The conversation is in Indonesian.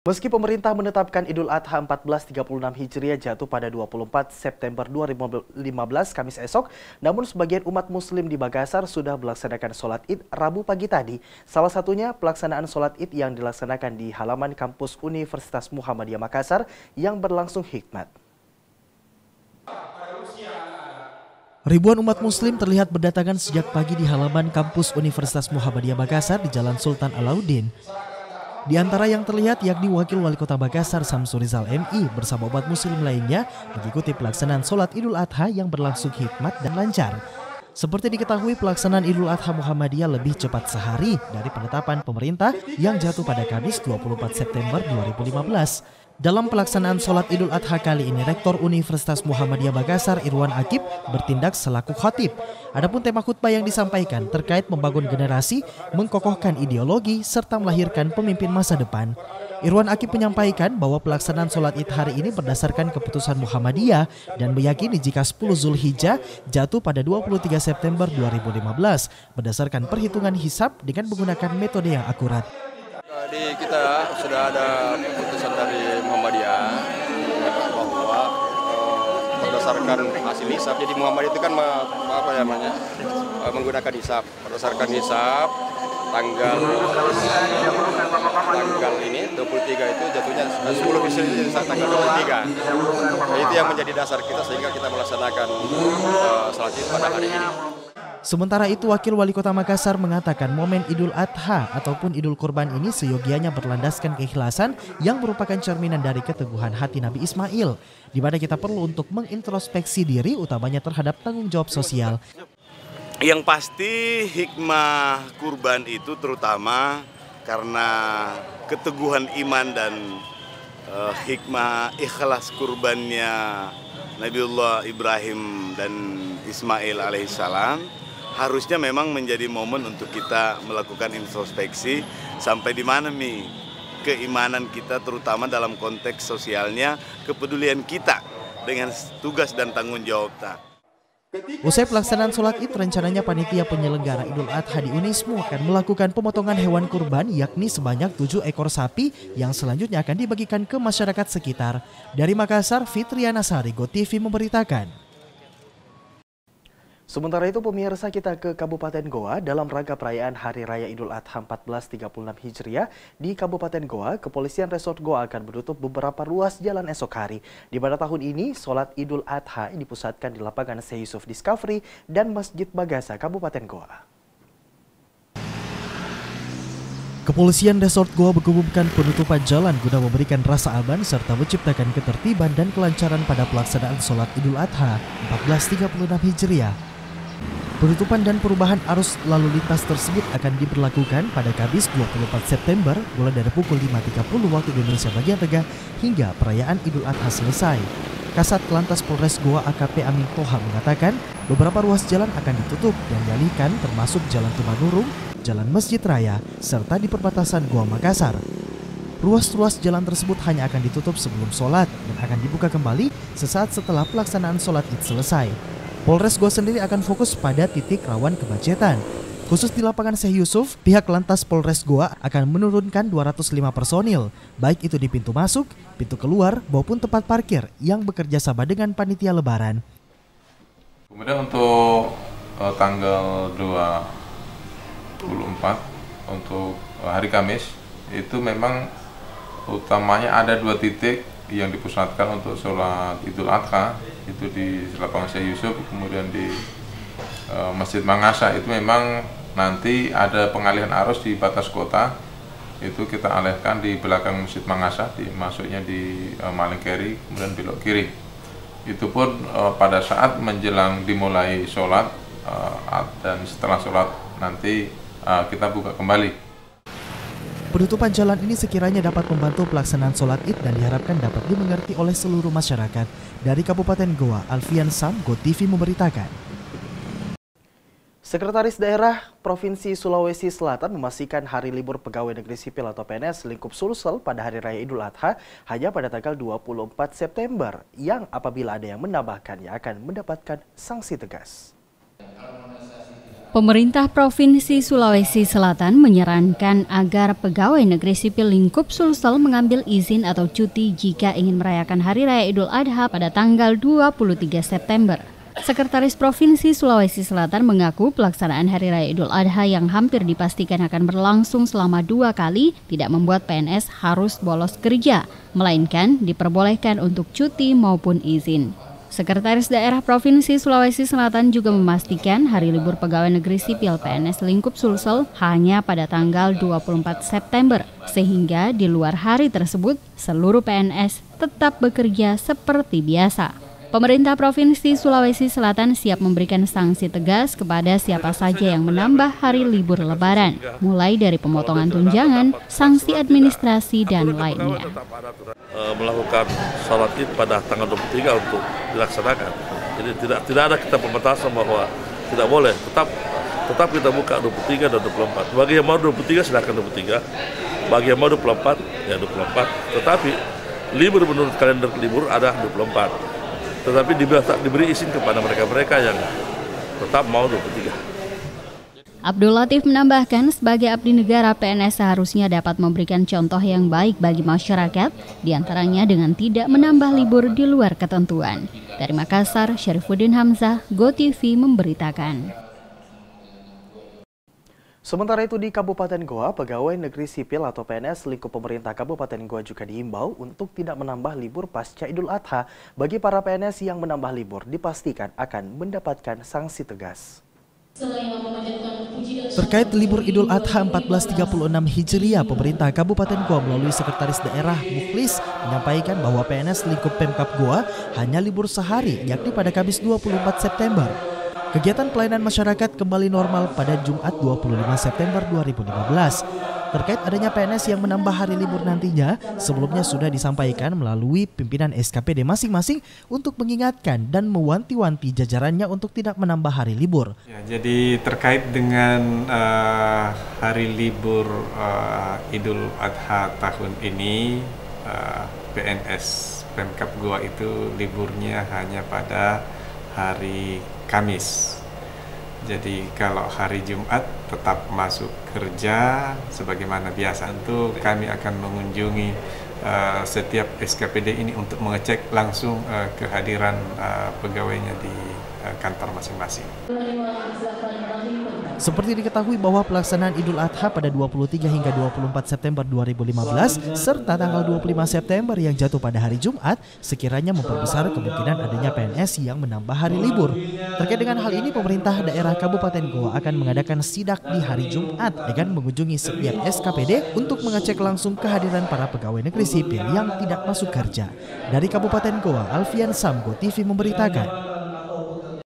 Meski pemerintah menetapkan Idul Adha 1436 Hijriah jatuh pada 24 September 2015 Kamis esok, namun sebagian umat muslim di Makassar sudah melaksanakan sholat Id Rabu pagi tadi. Salah satunya pelaksanaan sholat Id yang dilaksanakan di halaman kampus Universitas Muhammadiyah Makassar yang berlangsung hikmat. Ribuan umat muslim terlihat berdatangan sejak pagi di halaman kampus Universitas Muhammadiyah Makassar di Jalan Sultan Alauddin. Di antara yang terlihat yakni Wakil Wali Kota Makassar Samsur Rizal MI bersama umat muslim lainnya mengikuti pelaksanaan sholat Idul Adha yang berlangsung hikmat dan lancar. Seperti diketahui, pelaksanaan Idul Adha Muhammadiyah lebih cepat sehari dari penetapan pemerintah yang jatuh pada Kamis 24 September 2015. Dalam pelaksanaan sholat Idul Adha kali ini, Rektor Universitas Muhammadiyah Makassar Irwan Akib bertindak selaku khatib. Adapun tema khutbah yang disampaikan terkait membangun generasi, mengkokohkan ideologi, serta melahirkan pemimpin masa depan. Irwan Akib menyampaikan bahwa pelaksanaan sholat Id hari ini berdasarkan keputusan Muhammadiyah dan meyakini jika 10 Zulhijjah jatuh pada 23 September 2015 berdasarkan perhitungan hisab dengan menggunakan metode yang akurat. Di kita sudah ada keputusan dari Muhammadiyah bahwa berdasarkan hasil hisab. Jadi Muhammadiyah itu kan menggunakan hisab. Berdasarkan hisab tanggal ini 23 itu jatuhnya 10 bisa jadi tanggal 23. Nah, itu yang menjadi dasar kita sehingga kita melaksanakan sholat Id pada hari ini. Sementara itu, Wakil Wali Kota Makassar mengatakan momen Idul Adha ataupun Idul Kurban ini seyogianya berlandaskan keikhlasan yang merupakan cerminan dari keteguhan hati Nabi Ismail, di mana kita perlu untuk mengintrospeksi diri utamanya terhadap tanggung jawab sosial. Yang pasti hikmah kurban itu terutama karena keteguhan iman dan hikmah ikhlas kurbannya Nabiullah Ibrahim dan Ismail alaihissalam. Harusnya memang menjadi momen untuk kita melakukan introspeksi sampai di mana nih keimanan kita terutama dalam konteks sosialnya, kepedulian kita dengan tugas dan tanggung jawab kita. Usai pelaksanaan sholat Id, rencananya panitia penyelenggara Idul Adha di Unismu akan melakukan pemotongan hewan kurban yakni sebanyak 7 ekor sapi yang selanjutnya akan dibagikan ke masyarakat sekitar. Dari Makassar, Fitriana Sari, GoTV memberitakan. Sementara itu, pemirsa, kita ke Kabupaten Goa dalam rangka perayaan Hari Raya Idul Adha 1436 Hijriah di Kabupaten Goa. Kepolisian Resort Goa akan menutup beberapa ruas jalan esok hari. Di mana tahun ini sholat Idul Adha dipusatkan di lapangan Syekh Yusuf Discovery dan Masjid Bagasa, Kabupaten Goa. Kepolisian Resort Goa mengumumkan penutupan jalan guna memberikan rasa aman serta menciptakan ketertiban dan kelancaran pada pelaksanaan sholat Idul Adha 1436 Hijriah. Penutupan dan perubahan arus lalu lintas tersebut akan diberlakukan pada Kamis 24 September mulai dari pukul 5.30 waktu Indonesia bagian tengah hingga perayaan Idul Adha selesai. Kasat Lantas Polres Goa AKP Amin Toha mengatakan beberapa ruas jalan akan ditutup dan dialihkan termasuk Jalan Tumanurung, Jalan Masjid Raya, serta di perbatasan Goa Makassar. Ruas-ruas jalan tersebut hanya akan ditutup sebelum sholat dan akan dibuka kembali sesaat setelah pelaksanaan sholat Id selesai. Polres Goa sendiri akan fokus pada titik rawan kemacetan. Khusus di lapangan Syekh Yusuf, pihak Lantas Polres Goa akan menurunkan 205 personil, baik itu di pintu masuk, pintu keluar, maupun tempat parkir yang bekerja sama dengan panitia lebaran. Kemudian untuk tanggal 24 untuk hari Kamis, itu memang utamanya ada 2 titik yang dipusatkan untuk sholat Idul Adha, itu di lapangan Syekh Yusuf, kemudian di Masjid Mangasa. Itu memang nanti ada pengalihan arus di batas kota, itu kita alihkan di belakang Masjid Mangasa, masuknya di Malingkeri, kemudian belok kiri. Itu pun pada saat menjelang dimulai sholat dan setelah sholat nanti kita buka kembali. Penutupan jalan ini sekiranya dapat membantu pelaksanaan sholat Id dan diharapkan dapat dimengerti oleh seluruh masyarakat. Dari Kabupaten Goa, Alfian Sam, GoTV memberitakan. Sekretaris Daerah Provinsi Sulawesi Selatan memastikan hari libur pegawai negeri sipil atau PNS lingkup Sulsel pada Hari Raya Idul Adha hanya pada tanggal 24 September, yang apabila ada yang menambahkannya akan mendapatkan sanksi tegas. Pemerintah Provinsi Sulawesi Selatan menyarankan agar pegawai negeri sipil lingkup Sulsel mengambil izin atau cuti jika ingin merayakan Hari Raya Idul Adha pada tanggal 23 September. Sekretaris Provinsi Sulawesi Selatan mengaku pelaksanaan Hari Raya Idul Adha yang hampir dipastikan akan berlangsung selama 2 kali tidak membuat PNS harus bolos kerja, melainkan diperbolehkan untuk cuti maupun izin. Sekretaris Daerah Provinsi Sulawesi Selatan juga memastikan hari libur pegawai negeri sipil PNS lingkup Sulsel hanya pada tanggal 24 September, sehingga di luar hari tersebut seluruh PNS tetap bekerja seperti biasa. Pemerintah Provinsi Sulawesi Selatan siap memberikan sanksi tegas kepada siapa saja yang menambah hari libur Lebaran, mulai dari pemotongan tunjangan, sanksi administrasi, dan lainnya. Melakukan sholat id pada tanggal 23 untuk dilaksanakan. Jadi tidak ada kita pembatasan bahwa tidak boleh, tetap kita buka 23 dan 24. Bagi yang mau 23 silakan 23, bagi yang mau 24 ya 24. Tetapi libur menurut kalender libur ada 24. Tetapi diberi izin kepada mereka-mereka yang tetap mau 23. Abdul Latif menambahkan, sebagai abdi negara, PNS seharusnya dapat memberikan contoh yang baik bagi masyarakat, diantaranya dengan tidak menambah libur di luar ketentuan. Dari Makassar, Syarifuddin Hamzah, GoTV memberitakan. Sementara itu di Kabupaten Goa, pegawai negeri sipil atau PNS lingkup pemerintah Kabupaten Goa juga diimbau untuk tidak menambah libur pasca Idul Adha. Bagi para PNS yang menambah libur, dipastikan akan mendapatkan sanksi tegas. Terkait libur Idul Adha 1436 Hijriah, pemerintah Kabupaten Goa melalui Sekretaris Daerah Mukhlis menyampaikan bahwa PNS lingkup Pemkab Goa hanya libur sehari, yakni pada Kamis 24 September. Kegiatan pelayanan masyarakat kembali normal pada Jumat 25 September 2015. Terkait adanya PNS yang menambah hari libur nantinya, sebelumnya sudah disampaikan melalui pimpinan SKPD masing-masing untuk mengingatkan dan mewanti-wanti jajarannya untuk tidak menambah hari libur. Ya, jadi terkait dengan hari libur Idul Adha tahun ini, PNS Pemkab Goa itu liburnya hanya pada hari Kamis. Jadi kalau hari Jumat tetap masuk kerja sebagaimana biasa. Tentu kami akan mengunjungi setiap SKPD ini untuk mengecek langsung kehadiran pegawainya di kantor masing-masing. Seperti diketahui bahwa pelaksanaan Idul Adha pada 23 hingga 24 September 2015 serta tanggal 25 September yang jatuh pada hari Jumat sekiranya memperbesar kemungkinan adanya PNS yang menambah hari libur. Terkait dengan hal ini, pemerintah daerah Kabupaten Goa akan mengadakan sidak di hari Jumat dengan mengunjungi setiap SKPD untuk mengecek langsung kehadiran para pegawai negeri sipil yang tidak masuk kerja. Dari Kabupaten Goa, Alfian Sam, GoTV memberitakan.